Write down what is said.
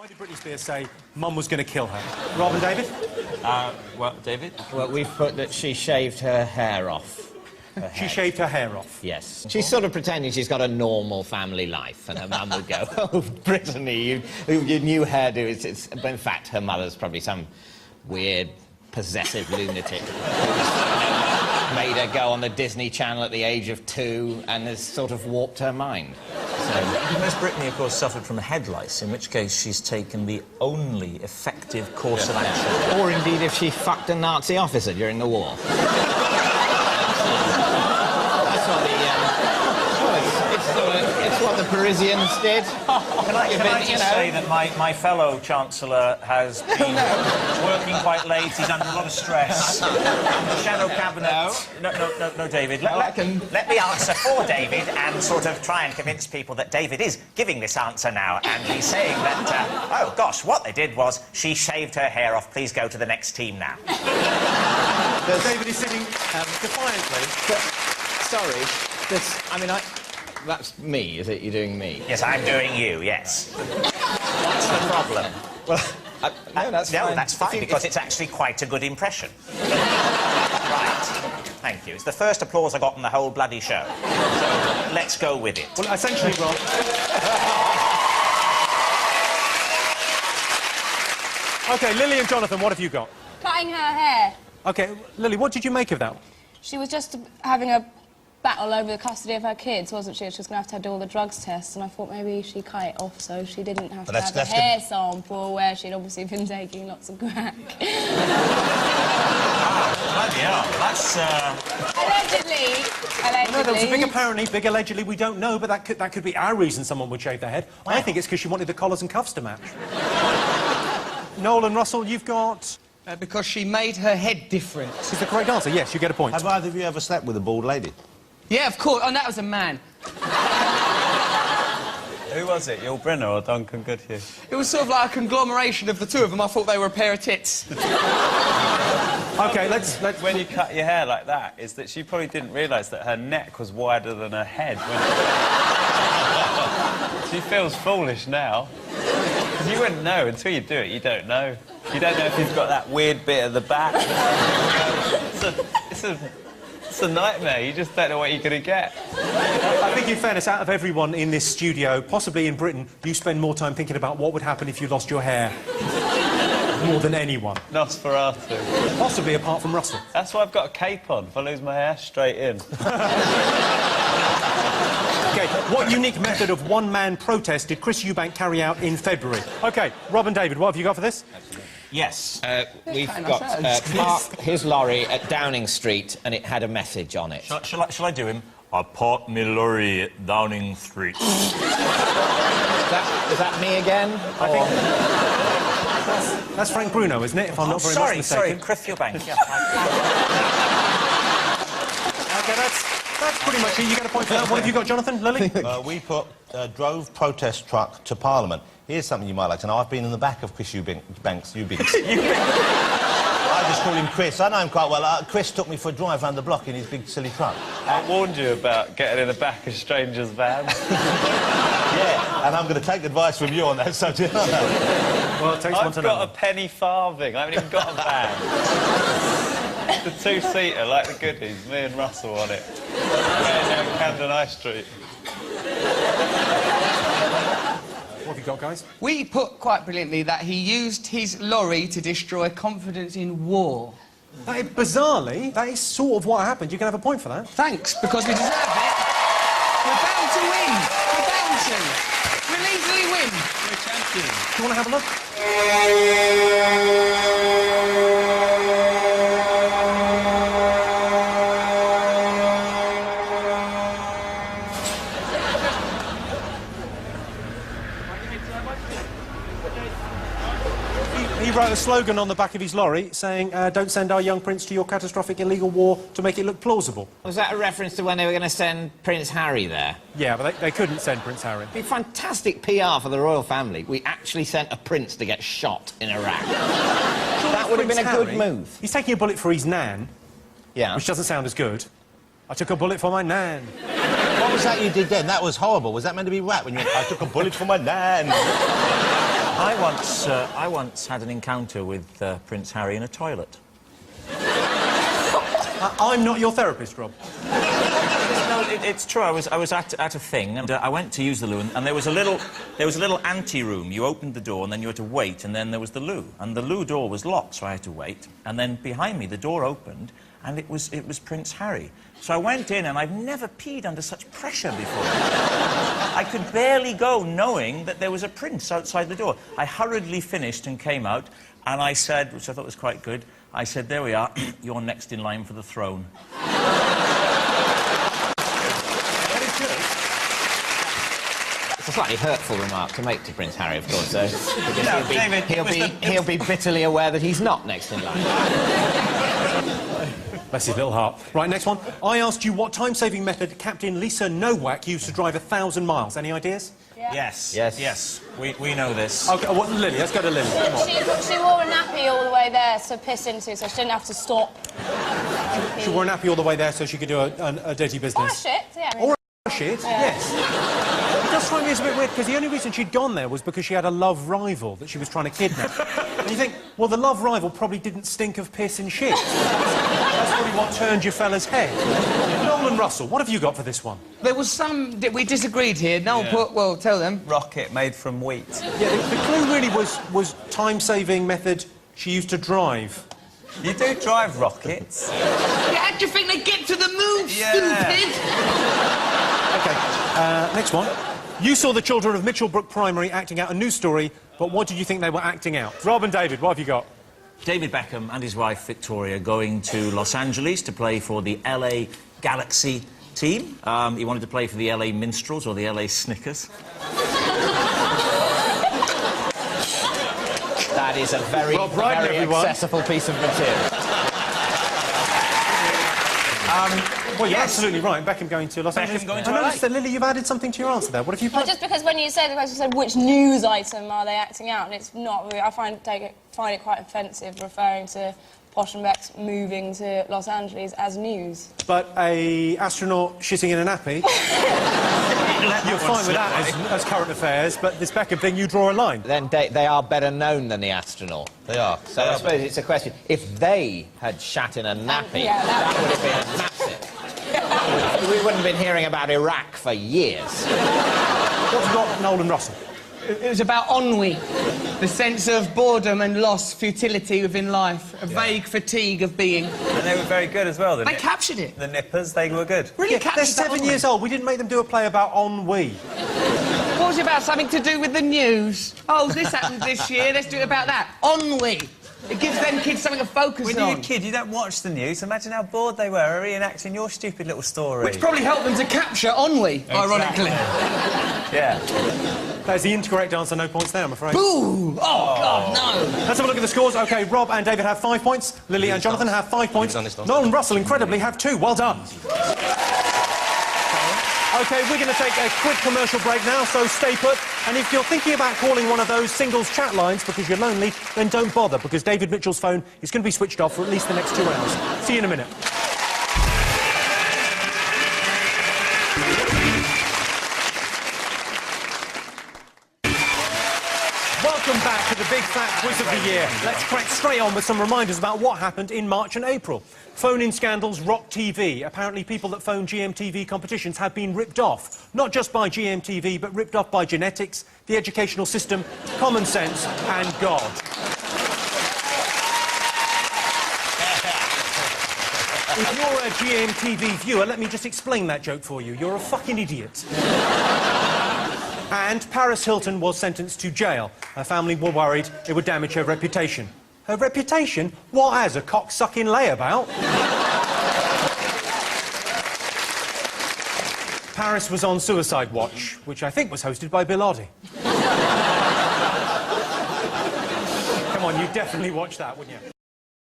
did Britney Spears say Mum was going to kill her? Rob and David? Well, David? Well, we've put that she shaved her hair off. She shaved her hair off? Yes. She's sort of pretending she's got a normal family life, and her mum would go, "Oh, Brittany, your new hairdo is..." But in fact, her mother's probably some weird, possessive lunatic who's made her go on the Disney Channel at the age of 2 and has sort of warped her mind. Unless Brittany, of course, suffered from head lice, in which case she's taken the only effective course of action. Or indeed if she fucked a Nazi officer during the war. It's what the Parisians did. Can I just say that my fellow Chancellor has been working quite late. He's under a lot of stress. The shadow cabinet... No, David. Let me answer for David and sort of try and convince people that David is giving this answer now. And he's saying that, oh, gosh, what they did was she shaved her hair off. Please go to the next team now. David is sitting defiantly. Sorry, that's me, is it? You're doing me? Yes, I'm doing you, yes. What's the problem? Well, no, that's fine. No, that's fine, because it's actually quite a good impression. Right. Thank you. It's the first applause I got in the whole bloody show. So, let's go with it. Well, essentially, Rob... OK, Lily and Jonathan, what have you got? Cutting her hair. OK, Lily, what did you make of that? She was just having a battle over the custody of her kids, wasn't she? She was going to have to do all the drugs tests, and I thought maybe she cut it off so she didn't have to have a hair sample where she'd obviously been taking lots of crack. Bloody hell, that's... Allegedly. No, there was a big apparently, big allegedly, we don't know, but that could be our reason someone would shave their head. Wow. I think it's because she wanted the collars and cuffs to match. Noel and Russell, you've got... because she made her head different. Is the correct answer? Yes, you get a point. Have either of you ever slept with a bald lady? Yeah, of course. Oh, that was a man. Who was it, Yul Brynner or Duncan Goodhue? It was sort of like a conglomeration of the two of them. I thought they were a pair of tits. OK, let's... When you cut your hair like that, is that she probably didn't realise that her neck was wider than her head. She feels foolish now. You wouldn't know. Until you do it, you don't know. You don't know if you've got that weird bit at the back. It's a nightmare. You just don't know what you're going to get. I think, in fairness, out of everyone in this studio, possibly in Britain, you spend more time thinking about what would happen if you lost your hair. More than anyone. Nosferatu. Possibly apart from Russell. That's why I've got a cape on. If I lose my hair, straight in. OK, what unique method of one-man protest did Chris Eubank carry out in February? OK, Rob and David, what have you got for this? Yes. We've got parked his lorry at Downing Street, and it had a message on it. Shall I do him? I parked my lorry at Downing Street. Is that me again? I think... That's Frank Bruno, isn't it? If I'm not very much mistaken. Sorry, Chris Eubank. Yeah. OK, that's pretty much it. You get a point for that. What have you got, Jonathan? Lily? We drove protest truck to Parliament. Here's something you might like to know. I've been in the back of Chris Eubank's. I just call him Chris. I know him quite well. Chris took me for a drive around the block in his big, silly truck. I warned you about getting in the back of strangers' vans. Yeah, and I'm going to take advice from you on that subject. Well, it takes one to know. I've got a penny farthing. I haven't even got a van. The two-seater, like the goodies, me and Russell on it. Yeah, down Camden High Street. What have you got, guys? We put quite brilliantly that he used his lorry to destroy confidence in war. That is, bizarrely, that is sort of what happened. You can have a point for that. Thanks, because we deserve it. We're bound to win. We're bound to. We'll easily win. We're champions. Do you want to have a look? He wrote a slogan on the back of his lorry saying, don't send our young prince to your catastrophic illegal war to make it look plausible. Was that a reference to when they were going to send Prince Harry there? Yeah, but they couldn't send Prince Harry. It'd be fantastic PR for the royal family. We actually sent a prince to get shot in Iraq. That would have been a good move. He's taking a bullet for his nan. Yeah. Which doesn't sound as good. I took a bullet for my nan. What was that you did then? That was horrible. Was that meant to be rap when you went, I took a bullet for my nan? I I once had an encounter with Prince Harry in a toilet. I'm not your therapist, Rob. No, it's true. I was at a thing, and I went to use the loo, and there was a little ante-room. You opened the door, and then you had to wait, and then there was the loo. And the loo door was locked, so I had to wait. And then behind me, the door opened, and it was Prince Harry. So I went in, and I've never peed under such pressure before. I could barely go knowing that there was a prince outside the door. I hurriedly finished and came out, and I said, which I thought was quite good, I said, "There we are, you're next in line for the throne." It's a slightly hurtful remark to make to Prince Harry, of course, though. Because No, David, he'll be bitterly aware that he's not next in line. Bless his little heart. Right, next one. I asked you what time-saving method Captain Lisa Nowak used to drive 1,000 miles. Any ideas? Yeah. Yes. We know this. OK, well, Lily, let's go to Lily. Come on. She wore a nappy all the way there to piss into, so she didn't have to stop. She wore a nappy all the way there so she could do a dirty business. Or a shit, yeah. Or a shit, yes. It does strike me as a bit weird, because the only reason she'd gone there was because she had a love rival that she was trying to kidnap. And you think, well, the love rival probably didn't stink of piss and shit. That's probably what turned your fella's head. Nolan Russell, what have you got for this one? There was some... We disagreed here. Noel put... Well, tell them. Rocket made from wheat. Yeah, the clue really was time-saving method she used to drive. You do drive rockets. Yeah, how do you think they get to the moon, stupid? OK, next one. You saw the children of Mitchellbrook Primary acting out a news story, but what did you think they were acting out? Rob and David, what have you got? David Beckham and his wife Victoria going to Los Angeles to play for the LA Galaxy team. He wanted to play for the LA Minstrels or the LA Snickers. That is a very accessible piece of material. Well, you're absolutely right. Beckham going to Los Angeles. Going to I noticed that, Lily, you've added something to your answer there. What have you put? Well, just because when you say the question, you said which news item are they acting out, and it's not really... I find it quite offensive referring to Posh and Beck's moving to Los Angeles as news. But a astronaut shitting in a nappy, you're fine with that as current affairs, but this Beckham thing, you draw a line. Then they are better known than the astronaut. They are. So I suppose it's a question. If they had shat in a nappy, yeah, that would have been massive. We wouldn't have been hearing about Iraq for years. What have you got, Nolan Russell? It was about ennui. The sense of boredom and loss, futility within life. A vague fatigue of being. And they were very good as well. They captured it. The nippers, they were good. Really captured They're that 7 ennui. years old. We didn't make them do a play about ennui. What was it about? Something to do with the news. Oh, this happened this year. Let's do it about that. Ennui. It gives them kids something to focus When on. you're a kid, you don't watch the news. Imagine how bored they were reenacting your stupid little story. Which probably helped them to capture ennui, ironically. Yeah. That's the incorrect answer. No points there, I'm afraid. Ooh! Oh, God, no! Let's have a look at the scores. OK, Rob and David have 5 points. Lily and Jonathan have 5 points. Nolan Russell, incredibly, have 2. Well done. OK, we're going to take a quick commercial break now, so stay put. And if you're thinking about calling one of those singles chat lines because you're lonely, then don't bother, because David Mitchell's phone is going to be switched off for at least the next 2 hours. See you in a minute. Welcome back to the big fat quiz of the year. Let's crack straight on with some reminders about what happened in March and April. Phone-in scandals rock TV. Apparently people that phone GMTV competitions have been ripped off. Not just by GMTV, but ripped off by genetics, the educational system, common sense and God. If you're a GMTV viewer, let me just explain that joke for you. You're a fucking idiot. And Paris Hilton was sentenced to jail. Her family were worried it would damage her reputation. Her reputation? What as, a cock-sucking layabout? Paris was on Suicide Watch, which I think was hosted by Bill Oddie. Come on, you'd definitely watch that, wouldn't you?